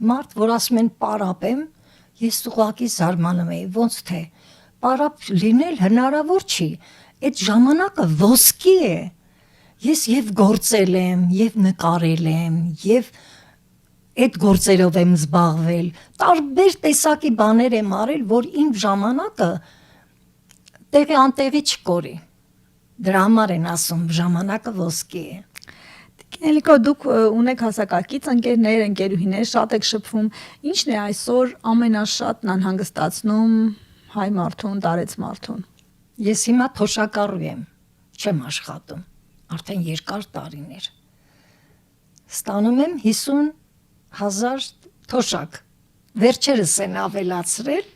մարդ, որ ասում են պարապ եմ, ես ուղղակի զարմանում եի, ոնց թե պարապ լինել հնարավոր չի, այդ ժամանակը ոսկի է, ես և գործել եմ, և նկարել եմ, և այդ գործերով եմ զբաղվել, տարբեր տեսակի բաներ եմ արել, որ իմ ժամանակը տեղի անտեղի չկորի, դրա համար են ասում ժամանակը ոսկի է։ Էլիկո, դուք ունեք հասակակից ընկերներ, ընկերուհիներ, շատ եք շփվում, ինչն է այսօր ամենաշատն անհանգստացնում հայ մարդուն, տարեց մարդուն։ Ես հիմա թոշակառու եմ, չեմ աշխատում, արդեն երկար տարիներ, ստանում եմ 50,000 թոշակ, վերջերս են ավելացրել,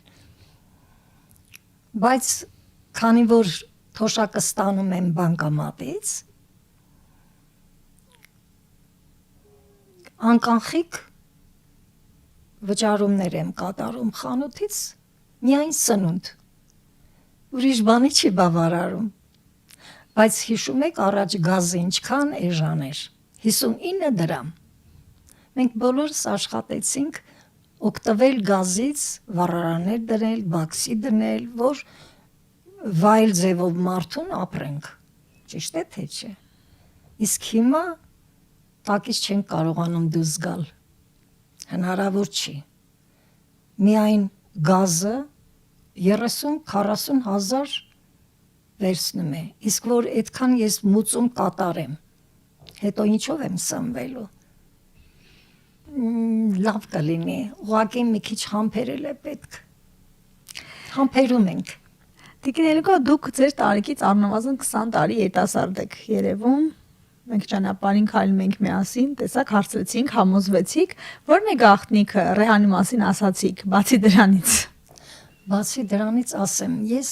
բայց քանի որ թոշակը ստանում եմ բանկամատից, անկանխիկ վճարումներ եմ կատարում խանութից, միայն սնունդ, ուրիշ բանի չի բավարարում, բայց հիշում եք առաջ գազը ինչքան էժան էր, 59 դրամ, մենք բոլորս աշխատեցինք օգտվել գազից, վառարաններ դնել, բաքսի դնել, որ վայել ձևով մարդուն ապրենք, ճիշտ է թե չէ, իսկ հիմա տակից չենք կարողանում դուրս գալ, հնարավոր չի, միայն գազը 30-40 հազար վերցնում է, իսկ որ այդքան ես մուծում կատարեմ, հետո ինչով եմ սնվելու, լավ կլինի, ուղղակի մի քիչ համբերել է պետք, համբերում ենք։ Տիկին Էլիկո, դուք ձեր տարիքից առնվազն 20 տարի երիտասարդ եք երևում, մենք ճանապարհին քայլում ենք միասին, տեսակ հարցրեցինք, համոզվեցիք, ո՞րն է գաղտնիքը, Ռեհանի մասին ասացիք, բացի դրանից։ Բացի դրանից ասեմ, ես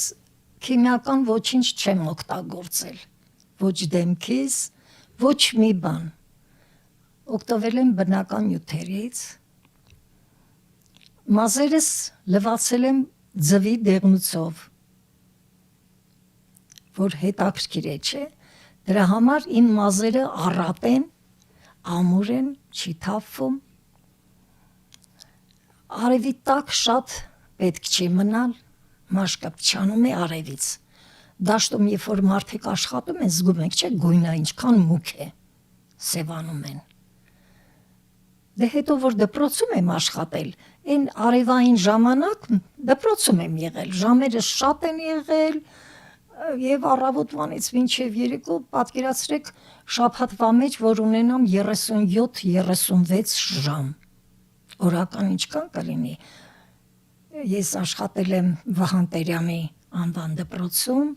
քիմիական ոչինչ չեմ օգտագործել, ոչ դեմքիս, ոչ մի բան, օգտվել եմ բնական նյութերից, մազերս լվացել եմ ձվի դեղնուցով, որ հետաքրքիր է, չէ, դրա համար իմ մազերը առատ են, ամուր են, չի թափվում, արևի տակ շատ պետք չի մնալ, մաշկը փչանում է արևից, դաշտում երբ որ մարդիկ աշխատում են, զգում եք, չէ, գույնը ինչքան մուգ է, սևանում են, դե հետո որ դպրոցում եմ աշխատել, այն արևային ժամանակ դպրոցում եմ եղել, ժամերը շատ են եղել, և առավոտվանից մինչև երեկո պատկերացրեք շաբաթվա մեջ, որ ունենամ 37-36 ժամ, օրական ինչքան կլինի, ես աշխատել եմ Վահան Տերյանի անվան դպրոցում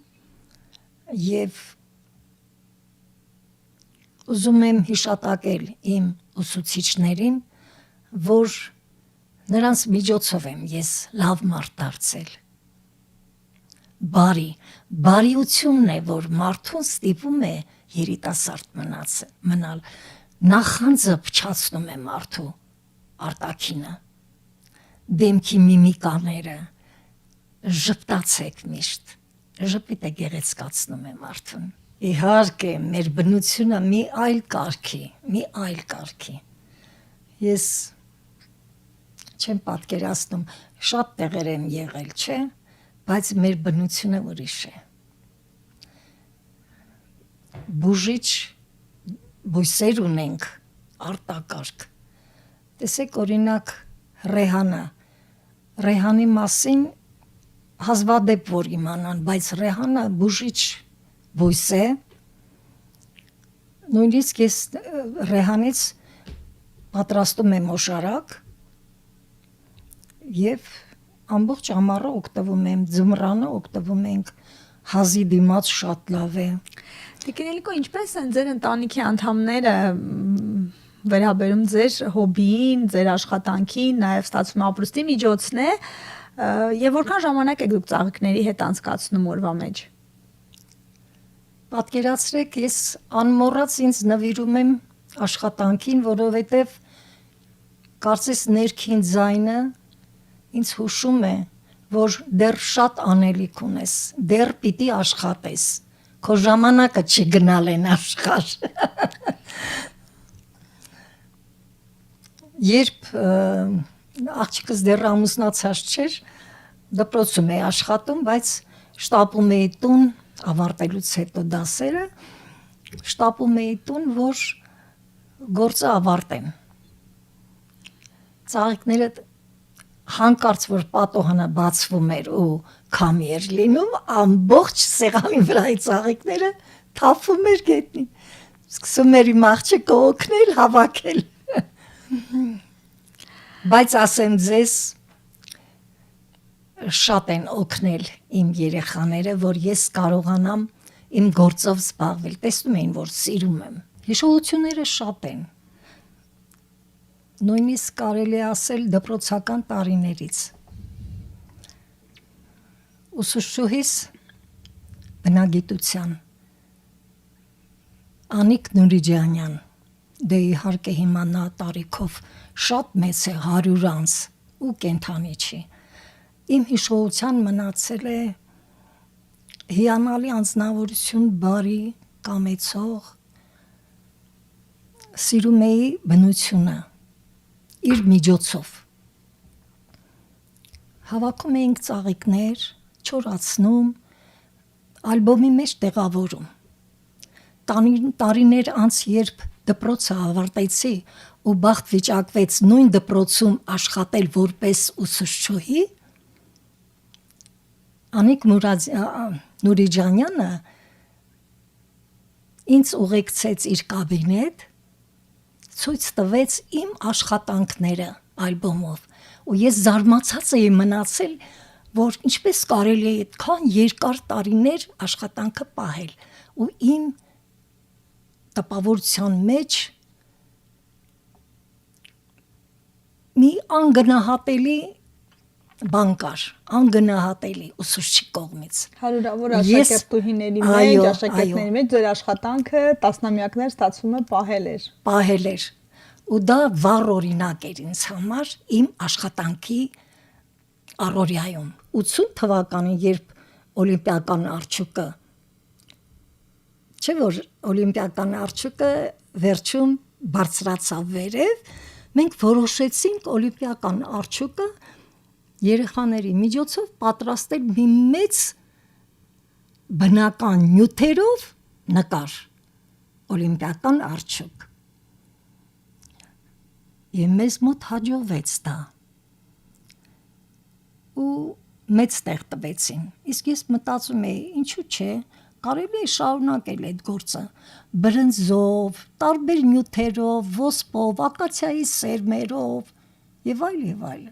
և ուզում եմ հիշատակել իմ ուսուցիչներին, որ նրանց միջոցով եմ ես լավ մարդ դարձել, բարիությունն է, որ մարդուն ստիպում է երիտասարդ մնալ, նախանձը փչացնում է մարդու արտաքինը, դեմքի միմիկաները, ժպտացեք միշտ, ժպիտը գեղեցկացնում է մարդուն, իհարկե մեր բնությունը մի այլ կարգի, ես չեմ պատկերացնում, շատ տեղեր եմ եղել, չէ, բայց մեր բնությունը ուրիշ է, բուժիչ բույսեր ունենք արտակարգ, տեսեք օրինակ Ռեհանի մասին հազվադեպ որ իմանան, բայց Ռեհանը բուժիչ բույս է, նույնիսկ ես Ռեհանից պատրաստում եմ օշարակ և ամբողջ ամառը օգտվում եմ, ձմռանը օգտվում ենք, հազի դիմաց շատ լավ է։ Տիկին Էլիկո, ինչպես են ձեր ընտանիքի անդամները վերաբերում ձեր հոբիին, ձեր աշխատանքին, նաև ստացվում ապրուստի միջոցն է, և որքան ժամանակ եք դուք ծաղիկների հետ անցկացնում օրվա մեջ։ Պատկերացրեք, ես անմոռաց ինձ նվիրում եմ աշխատանքին, որովհետև կարծես ներքին ձայնը ինձ հուշում է, որ դեռ շատ անելիք ունես, դեռ պիտի աշխատես, քո ժամանակը չի գնալ են աշխարհ։ երբ աղջիկս դեռ ամուսնացած չէր, դպրոցում էի աշխատում, բայց շտապում էի տուն, ավարտելուց հետո դասերը, շտապում էի տուն, որ գործը ավարտեմ։ Ծաղիկները հանկարծ որ պատոհանը բացվում էր ու քամի էր լինում, ամբողջ սեղանի վրայի ծաղիկները թափվում էր գետնին։ Սկսում էր իմ աղջիկը օգնել, հավաքել։ Բայց ասեմ ձեզ, շատ են օգնել իմ երեխաները, որ ես կարողանամ իմ գործով զբաղվել։ Տեսնում էին, որ սիրում եմ։ Հիշողությունները շատ են։ Նույնիսկ կարելի է ասել դպրոցական տարիներից։ Ուսուցչուհիս բնագիտության Անիկ Նուրիջանյան, դե իհարկե հիմա նա տարիքով շատ մեծ է, 100 անց ու կենթանի չի։ Իմ հիշողության մնացել է հիանալի անձնավորություն, բարի, կամեցող, սիրում էի բնությունը իր միջոցով։ Հավաքում էինք ծաղիկներ, չորացնում, ալբոմի մեջ տեղավորում։ Տարիներ անց, երբ դպրոցը ավարտեցի ու բախտ վիճակվեց նույն դպրոցում աշխատել որպես ուսուցչուհի, Անիկ Նուրիջանյանը ինձ ուղեկցեց իր կաբինետ, ցույց տվեց իմ աշխատանքները ալբոմով, ու ես զարմացած էի մնացել, որ ինչպես կարելի է այդքան երկար տարիներ աշխատանքը պահել, ու իմ տպավորության մեջ մի անգնահատելի բան կար, անգնահատելի ուսուցչի կողմից։ Հարյուրավոր աշակերտուհիների մեջ, աշակերտների մեջ ձեր աշխատանքը տասնամյակներ ստացվում է պահել էր։ Ու դա վառ օրինակ էր ինձ համար իմ աշխատանքի առօրյայում։ 80 թվականին, երբ օլիմպիական արջուկը, չէ՞ որ օլիմպիական արջուկը վերջում բարձրացավ վերև, մենք որոշեցինք օլիմպիական արջուկը երեխաների միջոցով պատրաստել մի մեծ բնական նյութերով նկար, օլիմպիական արջուկ։ Եվ մեզ մոտ հաջողվեց դա։ Ու մեծ տեղ տվեցին։ Իսկ ես մտածում էի, ինչու՞ չէ, կարելի է շարունակել այդ գործը բրնձով, տարբեր նյութերով, ոսպով, ակացիայի սերմերով եւ այլ եւ այլ։